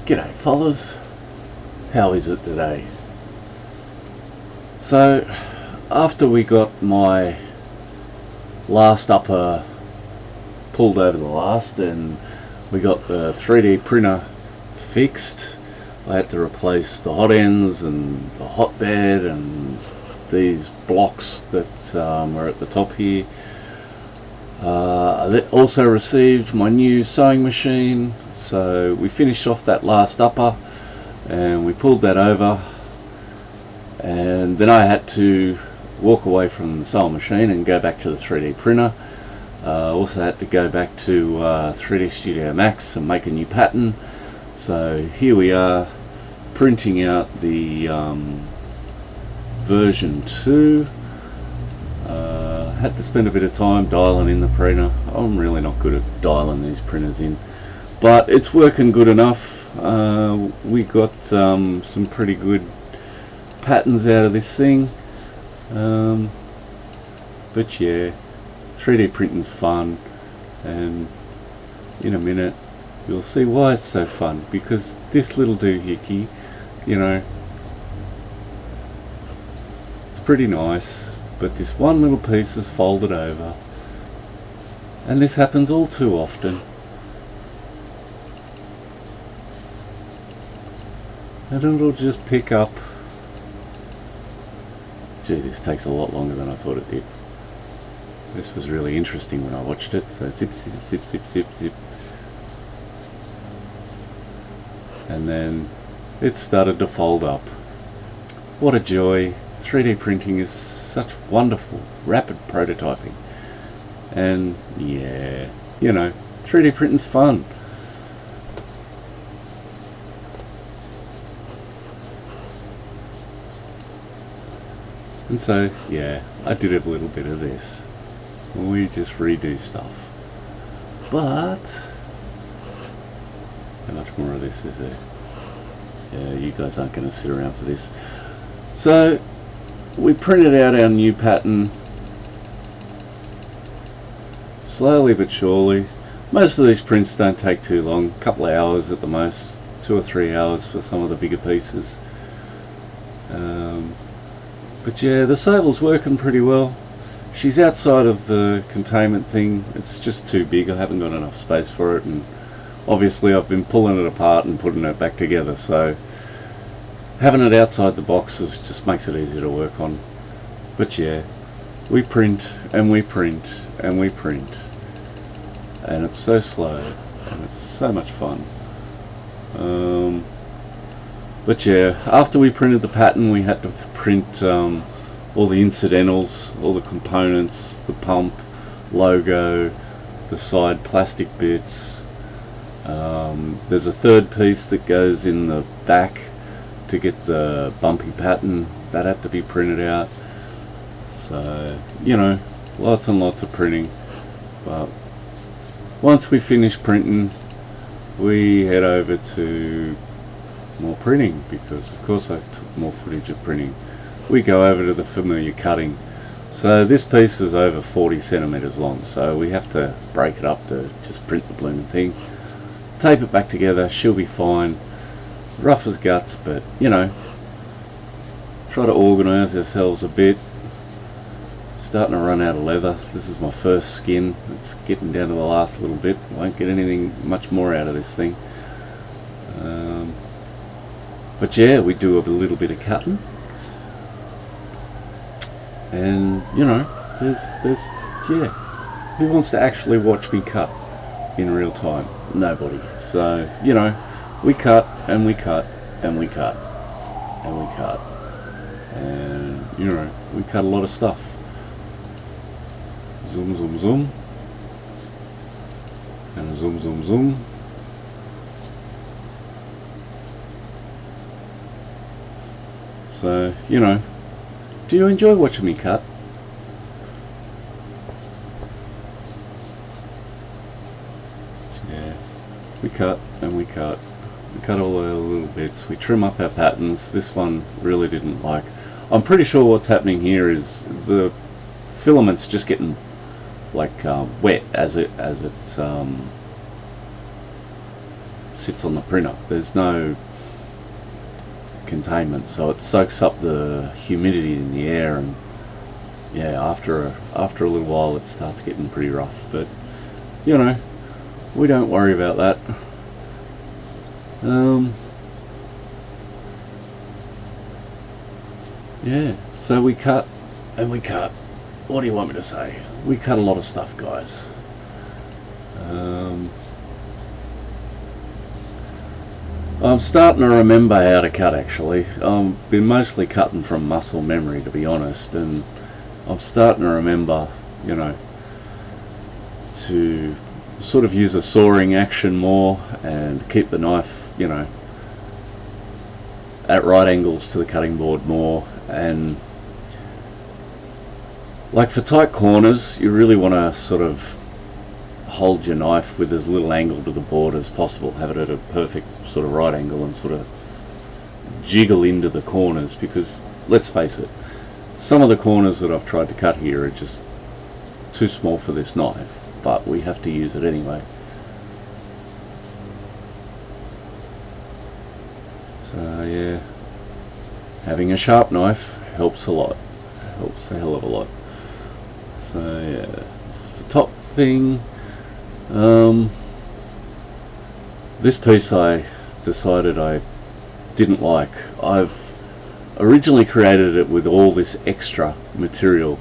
G'day fellas, how is it today? So after we got my last upper pulled over the last and we got the 3D printer fixed, I had to replace the hot ends and the hotbed and these blocks that are at the top here. I also received my new sewing machine, so we finished off that last upper and we pulled that over, and then I had to walk away from the sewing machine and go back to the 3D printer. Also had to go back to 3D Studio Max and make a new pattern. So here we are printing out the version 2. Had to spend a bit of time dialing in the printer. I'm really not good at dialing these printers in, but it's working good enough. We got some pretty good patterns out of this thing, but yeah, 3D printing's fun, and in a minute you'll see why it's so fun, because this little doohickey, you know, it's pretty nice, but this one little piece is folded over, and this happens all too often, and it'll just pick up. Gee, this takes a lot longer than I thought it did. This was really interesting when I watched it. So zip, zip, zip, zip, zip, zip, and then it started to fold up. What a joy. 3D printing is such wonderful, rapid prototyping. And yeah, you know, 3D printing's fun. And so, yeah, I did a little bit of this. We just redo stuff. But how much more of this is there? Yeah, you guys aren't going to sit around for this. So we printed out our new pattern slowly but surely. Most of these prints don't take too long, a couple of hours at the most, 2 or 3 hours for some of the bigger pieces. But yeah, the sable's working pretty well. She's outside of the containment thing. It's just too big. I haven't got enough space for it, and obviously I've been pulling it apart and putting it back together, so having it outside the boxes just makes it easier to work on. But yeah, we print and we print and we print, and it's so slow and it's so much fun. But yeah, after we printed the pattern, we had to print all the incidentals, all the components, the pump, logo, the side plastic bits. There's a third piece that goes in the back to get the bumpy pattern. That had to be printed out. So, you know, lots and lots of printing. But once we finish printing, we head over to more printing, because of course I took more footage of printing. We go over to the familiar cutting. So this piece is over 40 centimeters long, so we have to break it up to just print the blooming thing, tape it back together. She'll be fine. Rough as guts, but you know, try to organize ourselves a bit. Starting to run out of leather. This is my first skin. It's getting down to the last little bit. Won't get anything much more out of this thing. But yeah, we do a little bit of cutting, and you know, there's yeah, who wants to actually watch me cut in real time? Nobody. So you know, we cut and we cut and we cut and we cut, and you know, we cut a lot of stuff. Zoom, zoom, zoom, and zoom, zoom, zoom. So, you know, do you enjoy watching me cut? Yeah, we cut and we cut. We cut all our little bits. We trim up our patterns. This one really didn't like. I'm pretty sure what's happening here is the filament's just getting like wet as it sits on the printer. There's no containment, so it soaks up the humidity in the air, and yeah, after a little while it starts getting pretty rough. But you know, we don't worry about that. Yeah, so we cut and we cut. What do you want me to say? We cut a lot of stuff, guys. I'm starting to remember how to cut, actually. I've been mostly cutting from muscle memory, to be honest, and I'm starting to remember, you know, to sort of use a sawing action more and keep the knife, you know, at right angles to the cutting board more. And like for tight corners, you really want to sort of hold your knife with as little angle to the board as possible, have it at a perfect sort of right angle, and sort of jiggle into the corners, because let's face it, some of the corners that I've tried to cut here are just too small for this knife, but we have to use it anyway. So yeah, having a sharp knife helps a lot, helps a hell of a lot. So yeah, this is the top thing. This piece I decided I didn't like. I've originally created it with all this extra material.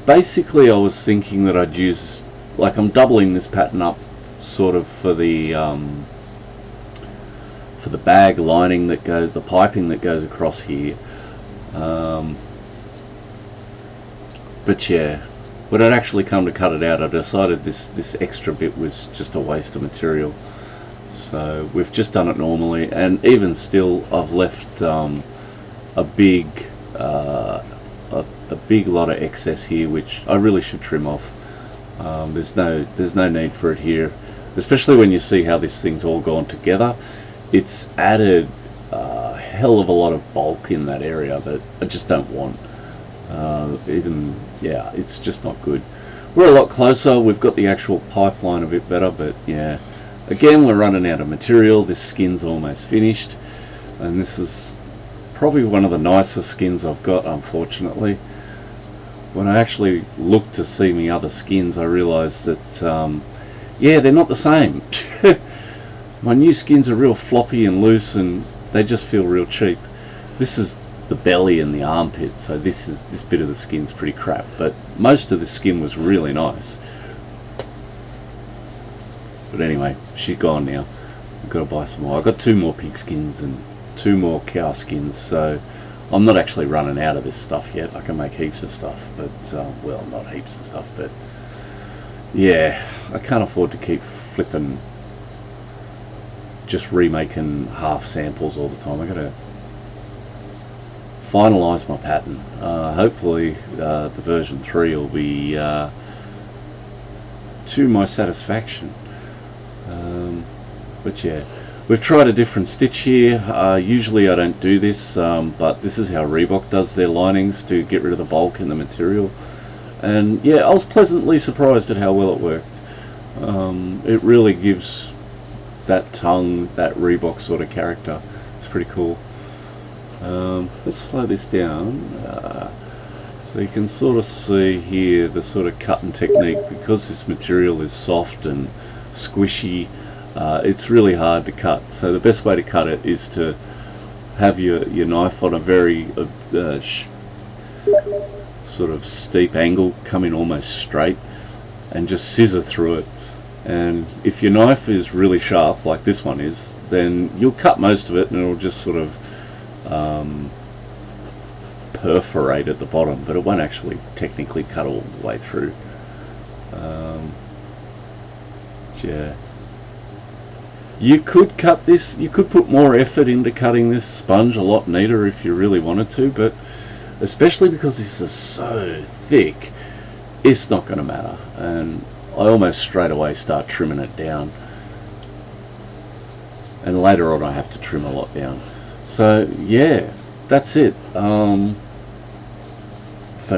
Basically I was thinking that I'd use, like, I'm doubling this pattern up sort of for the bag lining that goes, the piping that goes across here. But yeah, when it actually come to cut it out, I decided this extra bit was just a waste of material. So we've just done it normally, and even still I've left a big lot of excess here, which I really should trim off. There's no need for it here, especially when you see how this thing's all gone together. It's added a hell of a lot of bulk in that area that I just don't want. Yeah, it's just not good. We're a lot closer, we've got the actual pipeline a bit better, but yeah, again, we're running out of material. This skin's almost finished, and this is probably one of the nicest skins I've got, unfortunately. When I actually looked to see my other skins, I realized that yeah, they're not the same. My new skins are real floppy and loose, and they just feel real cheap. This is the belly and the armpit, so this bit of the skin's pretty crap, but most of the skin was really nice. But anyway, she's gone now. I've got to buy some more. I've got 2 more pig skins and 2 more cow skins, so I'm not actually running out of this stuff yet. I can make heaps of stuff, but well, not heaps of stuff, but yeah, I can't afford to keep flipping, just remaking half samples all the time. I gotta finalize my pattern. Hopefully the version 3 will be to my satisfaction. But yeah, we've tried a different stitch here. Usually I don't do this, but this is how Reebok does their linings to get rid of the bulk in the material. And yeah, I was pleasantly surprised at how well it worked. It really gives that tongue, that Reebok sort of character. It's pretty cool. Let's slow this down so you can sort of see here the sort of cutting technique. Because this material is soft and squishy, it's really hard to cut. So the best way to cut it is to have your knife on a very sort of steep angle, come in almost straight, and just scissor through it. And if your knife is really sharp like this one is, then you'll cut most of it and it'll just sort of perforate at the bottom, but it won't actually technically cut all the way through. Yeah, you could cut this, you could put more effort into cutting this sponge a lot neater if you really wanted to, but especially because this is so thick, it's not going to matter. And I almost straight away start trimming it down, and later on I have to trim a lot down. So yeah, that's it. For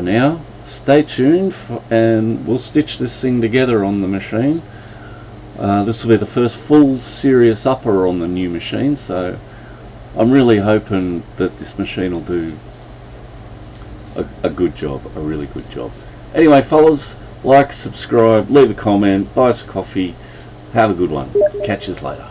now, stay tuned and we'll stitch this thing together on the machine, This will be the first full serious upper on the new machine, so I'm really hoping that this machine will do a good job, a really good job. Anyway, fellas, like, subscribe, leave a comment, buy us a coffee. Have a good one. Catch us later.